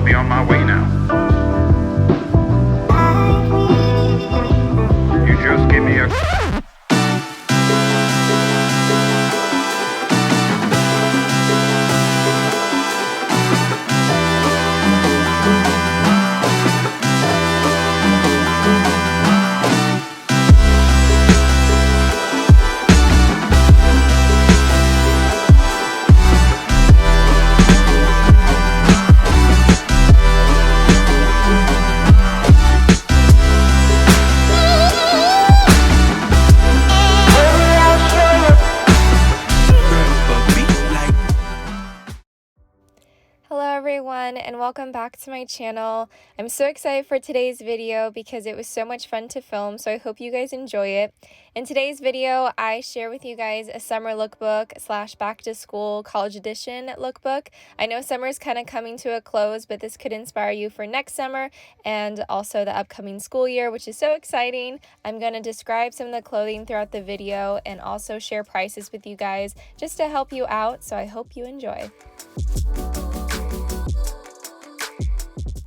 be on my way now. You just give me a... And welcome back to my channel. I'm so excited for today's video because it was so much fun to film, so I hope you guys enjoy it. In today's video, I share with you guys a summer lookbook / back to school college edition lookbook. I know summer is kind of coming to a close, but this could inspire you for next summer and also the upcoming school year, which is so exciting. I'm going to describe some of the clothing throughout the video and also share prices with you guys just to help you out, so I hope you enjoy.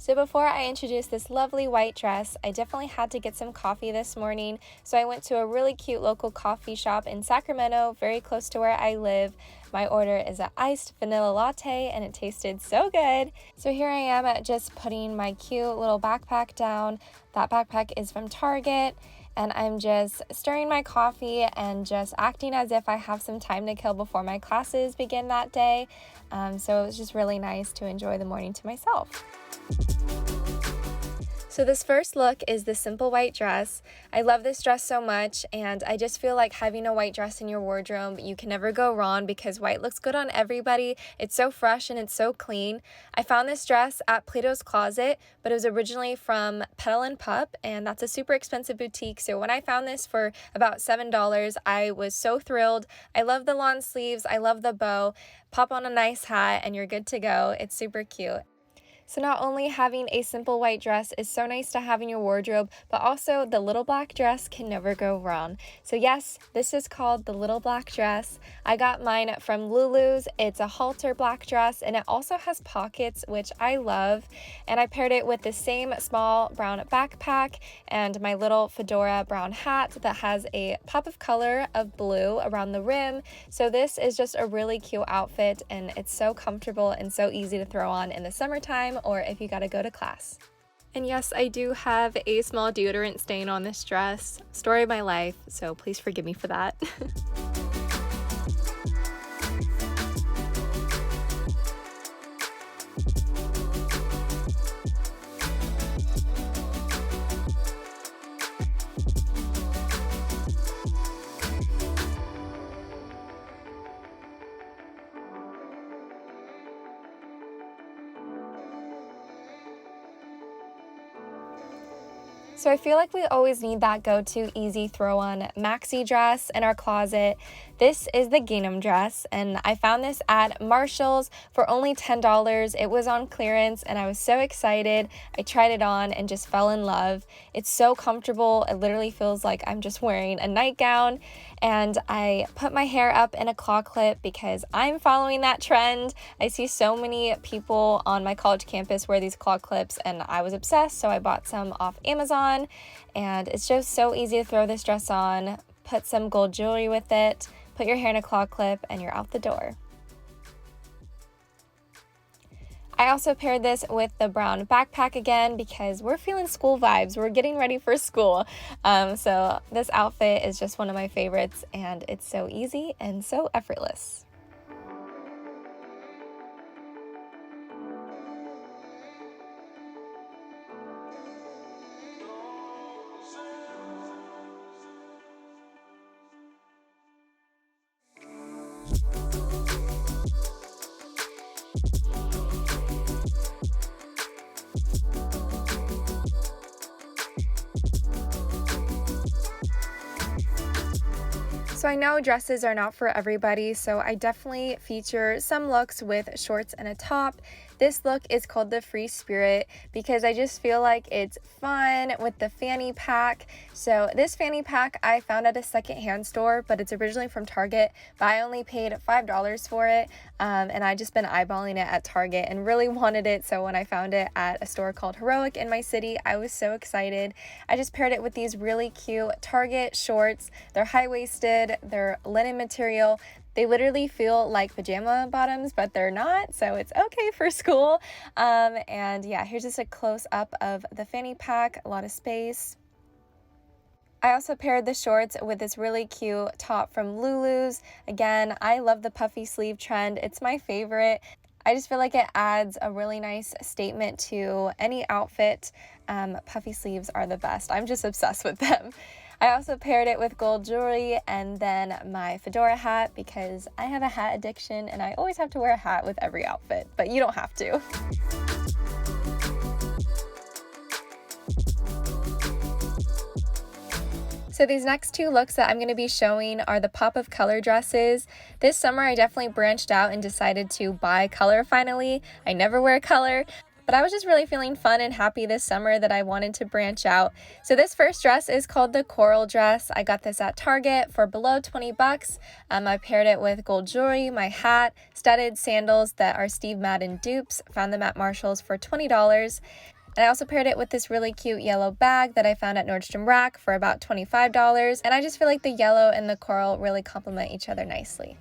So before I introduce this lovely white dress, I definitely had to get some coffee this morning. So I went to a really cute local coffee shop in Sacramento, very close to where I live. My order is an iced vanilla latte and it tasted so good. So here I am just putting my cute little backpack down. That backpack is from Target. And I'm just stirring my coffee and just acting as if I have some time to kill before my classes begin that day. So it was just really nice to enjoy the morning to myself. So this first look is the simple white dress. I love this dress so much, and I just feel like having a white dress in your wardrobe, you can never go wrong because white looks good on everybody. It's so fresh and it's so clean. I found this dress at Plato's Closet, but it was originally from Petal & Pup, and that's a super expensive boutique. So when I found this for about $7, I was so thrilled. I love the lawn sleeves. I love the bow. Pop on a nice hat and you're good to go. It's super cute. So not only having a simple white dress is so nice to have in your wardrobe, but also the little black dress can never go wrong. So yes, this is called the little black dress. I got mine from Lulu's. It's a halter black dress and it also has pockets, which I love. And I paired it with the same small brown backpack and my little fedora brown hat that has a pop of color of blue around the rim. So this is just a really cute outfit and it's so comfortable and so easy to throw on in the summertime or if you gotta go to class. And yes, I do have a small deodorant stain on this dress. Story of my life, so please forgive me for that. So I feel like we always need that go-to easy throw-on maxi dress in our closet. This is the Gingham Dress, and I found this at Marshall's for only $10. It was on clearance, and I was so excited. I tried it on and just fell in love. It's so comfortable. It literally feels like I'm just wearing a nightgown, and I put my hair up in a claw clip because I'm following that trend. I see so many people on my college campus wear these claw clips, and I was obsessed, so I bought some off Amazon, and it's just so easy to throw this dress on, put some gold jewelry with it, put your hair in a claw clip, and you're out the door. I also paired this with the brown backpack again because we're feeling school vibes. We're getting ready for school. So this outfit is just one of my favorites, and it's so easy and so effortless. So I know dresses are not for everybody, so I definitely feature some looks with shorts and a top. This look is called the Free Spirit because I just feel like it's fun with the fanny pack. So this fanny pack I found at a secondhand store, but it's originally from Target, but I only paid $5 for it, and I just been eyeballing it at Target and really wanted it. So when I found it at a store called Heroic in my city, I was so excited. I just paired it with these really cute Target shorts. They're high-waisted, they're linen material. They literally feel like pajama bottoms, but they're not, so it's okay for school. And yeah, here's just a close-up of the fanny pack, a lot of space. I also paired the shorts with this really cute top from Lulu's. Again, I love the puffy sleeve trend. It's my favorite. I just feel like it adds a really nice statement to any outfit. Puffy sleeves are the best. I'm just obsessed with them. I also paired it with gold jewelry and then my fedora hat because I have a hat addiction and I always have to wear a hat with every outfit, but you don't have to. So these next two looks that I'm going to be showing are the pop of color dresses. This summer I definitely branched out and decided to buy color finally. I never wear color, but I was just really feeling fun and happy this summer that I wanted to branch out. So this first dress is called the coral dress. I got this at Target for below 20 bucks. I paired it with gold jewelry, my hat, studded sandals that are Steve Madden dupes. Found them at Marshall's for $20. And I also paired it with this really cute yellow bag that I found at Nordstrom Rack for about $25. And I just feel like the yellow and the coral really complement each other nicely.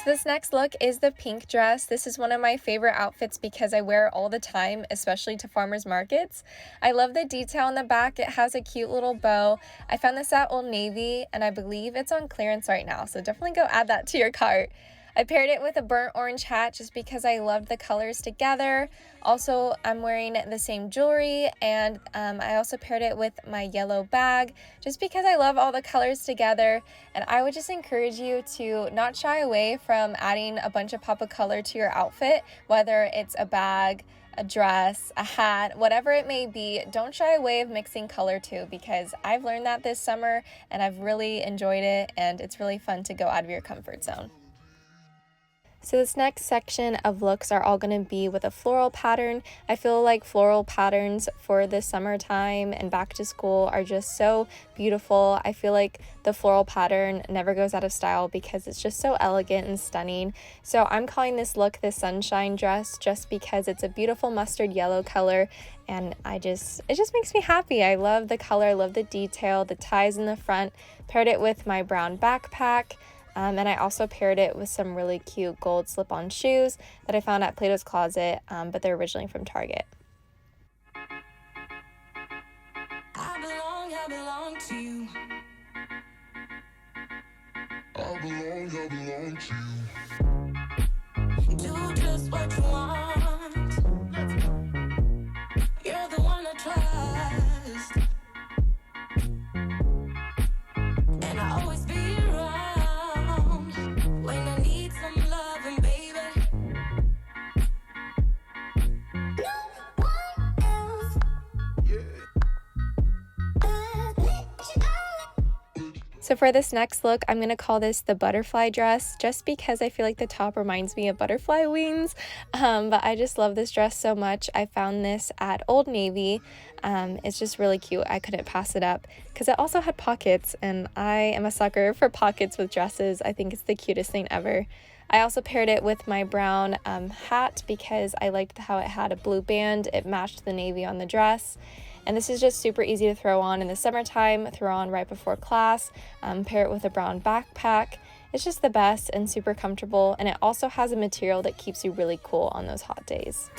This next look is the pink dress. This is one of my favorite outfits because I wear it all the time, especially to farmers markets. I love the detail on the back. It has a cute little bow. I found this at Old Navy and I believe it's on clearance right now, so definitely go add that to your cart. I paired it with a burnt orange hat just because I loved the colors together. Also, I'm wearing the same jewelry, and I also paired it with my yellow bag just because I love all the colors together. And I would just encourage you to not shy away from adding a bunch of pop of color to your outfit, whether it's a bag, a dress, a hat, whatever it may be. Don't shy away of mixing color too, because I've learned that this summer and I've really enjoyed it, and it's really fun to go out of your comfort zone. So this next section of looks are all going to be with a floral pattern. I feel like floral patterns for the summertime and back to school are just so beautiful. I feel like the floral pattern never goes out of style because it's just so elegant and stunning. So I'm calling this look the sunshine dress just because it's a beautiful mustard yellow color, and it just makes me happy. I love the color, I love the detail, the ties in the front. Paired it with my brown backpack. And I also paired it with some really cute gold slip-on shoes that I found at Plato's Closet, but they're originally from Target. I belong to you. I belong to you. Do just what you want. You're the one I trust. And I always be when I need some loving, baby. No one else. So for this next look, I'm going to call this the butterfly dress just because I feel like the top reminds me of butterfly wings. But I just love this dress so much. I found this at Old Navy. It's just really cute. I couldn't pass it up because it also had pockets, and I am a sucker for pockets with dresses. I think it's the cutest thing ever. I also paired it with my brown hat because I liked how it had a blue band. It matched the navy on the dress. And this is just super easy to throw on in the summertime, throw on right before class, pair it with a brown backpack. It's just the best and super comfortable, and it also has a material that keeps you really cool on those hot days.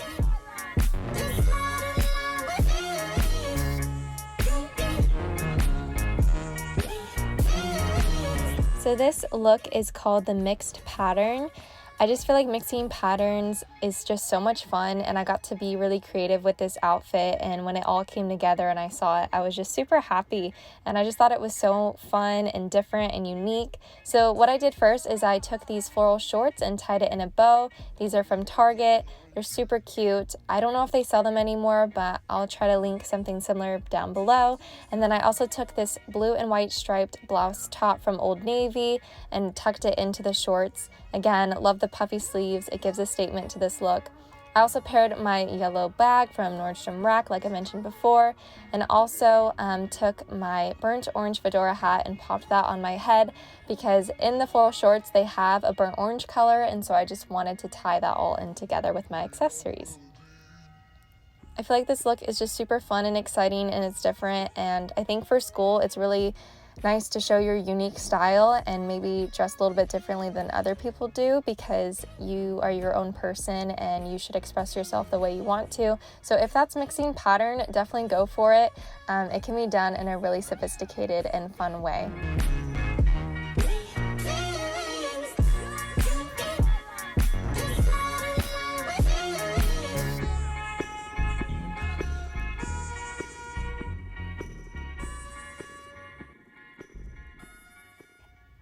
So this look is called the mixed pattern. I just feel like mixing patterns is just so much fun, and I got to be really creative with this outfit, and when it all came together and I saw it, I was just super happy, and I just thought it was so fun and different and unique. So what I did first is I took these floral shorts and tied it in a bow. These are from Target. They're super cute. I don't know if they sell them anymore, but I'll try to link something similar down below. And then I also took this blue and white striped blouse top from Old Navy and tucked it into the shorts. Again, love the puffy sleeves. It gives a statement to this look. I also paired my yellow bag from Nordstrom Rack, like I mentioned before, and also took my burnt orange fedora hat and popped that on my head because in the floral shorts they have a burnt orange color, and so I just wanted to tie that all in together with my accessories. I feel like this look is just super fun and exciting, and it's different, and I think for school it's really nice to show your unique style and maybe dress a little bit differently than other people do, because you are your own person and you should express yourself the way you want to. So if that's mixing pattern, definitely go for it. It can be done in a really sophisticated and fun way.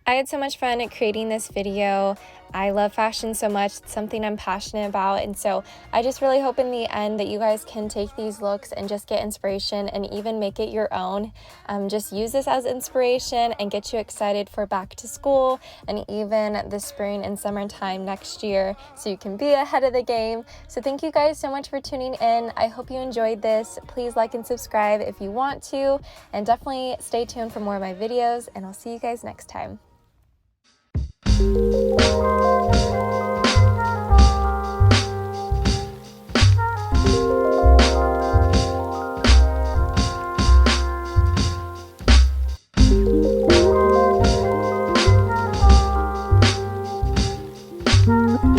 I had so much fun creating this video. I love fashion so much. It's something I'm passionate about, and so I just really hope in the end that you guys can take these looks and just get inspiration and even make it your own. Just use this as inspiration and get you excited for back to school and even the spring and summertime next year, so you can be ahead of the game. So thank you guys so much for tuning in. I hope you enjoyed this. Please like and subscribe if you want to, and definitely stay tuned for more of my videos, and I'll see you guys next time. Thank you.